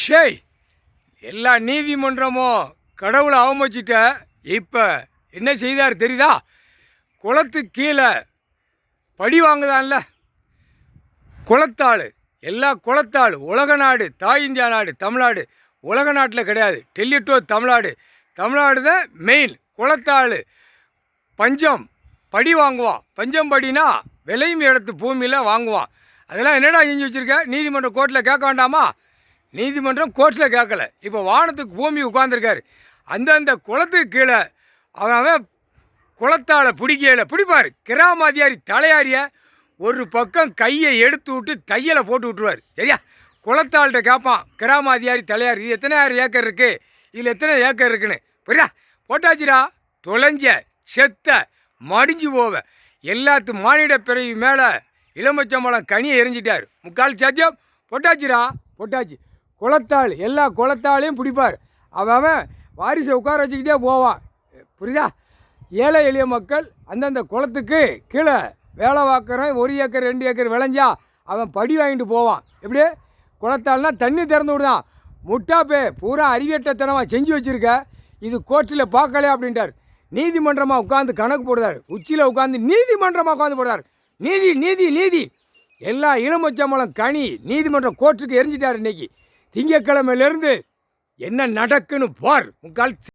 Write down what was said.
ஷேய், எல்லா நீதிமன்றமும் கடவுளை அவமதிச்சிட்ட. இப்போ என்ன செய்தார் தெரியுதா? குளத்துக்கு கீழே படி வாங்குதான்ல குளத்தாள், எல்லா குளத்தாள். உலக நாடு, தாய் இந்தியா நாடு, தமிழ்நாடு உலக நாட்டில் கிடையாது. டெல்லி டு தமிழ்நாடு, தமிழ்நாடு தான் மெயின். குளத்தாள் பஞ்சம் படி வாங்குவான். பஞ்சம் படினா விளையும் இடத்து பூமியில் வாங்குவான். அதெல்லாம் என்னடா செஞ்சு வச்சுருக்க? நீதிமன்றம் கோர்ட்டில் கேட்க வேண்டாமா? நீதிமன்றம் கோர்ட்டில் கேட்கல. இப்போ வானத்துக்கு பூமி உட்காந்துருக்காரு. அந்தந்த குளத்துக்கு கீழே அவன் குளத்தால் பிடிப்பார். கிராமாதிகாரி தலையாரிய ஒரு பக்கம் கையை எடுத்து விட்டு தையலை போட்டு விட்டுருவார். சரியா? குளத்தாள்கிட்ட கேட்பான் கிராமாதிகாரி தலையார், இது எத்தனை ஏக்கர் இருக்குது, இதில் எத்தனை ஏக்கர் இருக்குன்னு. புரியா? போட்டாச்சுரா, தொலைஞ்ச செத்த மடிஞ்சு போவ. எல்லாத்து மானிட பிறவி மேலே இளமச்சம்பழம் கனியை எரிஞ்சிட்டார். முக்கால் சத்தியம் போட்டாச்சுரா, போட்டாச்சு. குளத்தாள், எல்லா குளத்தாளையும் பிடிப்பார். அவன் வாரிசை உட்கார வச்சுக்கிட்டே போவான். புரியுதா? ஏழை எளிய மக்கள் அந்தந்த குளத்துக்கு கீழே வேலை பார்க்குறேன். 1 ஏக்கர் 2 ஏக்கர் விளைஞ்சா அவன் படி வாங்கிட்டு போவான். எப்படி? குளத்தாள்னா தண்ணி திறந்து விடுதான். முட்டாப்பே பூரா அறிவியட்டத்தனமாக செஞ்சு வச்சுருக்க, இது கோர்ட்டில் பார்க்கல அப்படின்ட்டார். நீதிமன்றமாக உட்காந்து கணக்கு போடுறார். உச்சியில் உட்காந்து நீதிமன்றமாக உட்காந்து போடுறார். நீதி நீதி நீதி. எல்லா இளமச்சம்பழம் கனி நீதிமன்றம் கோர்ட்டுக்கு எரிஞ்சிட்டார். இன்றைக்கி திங்கக்கிழமையிலேருந்து என்ன நடக்குன்னு பார். முக்கால்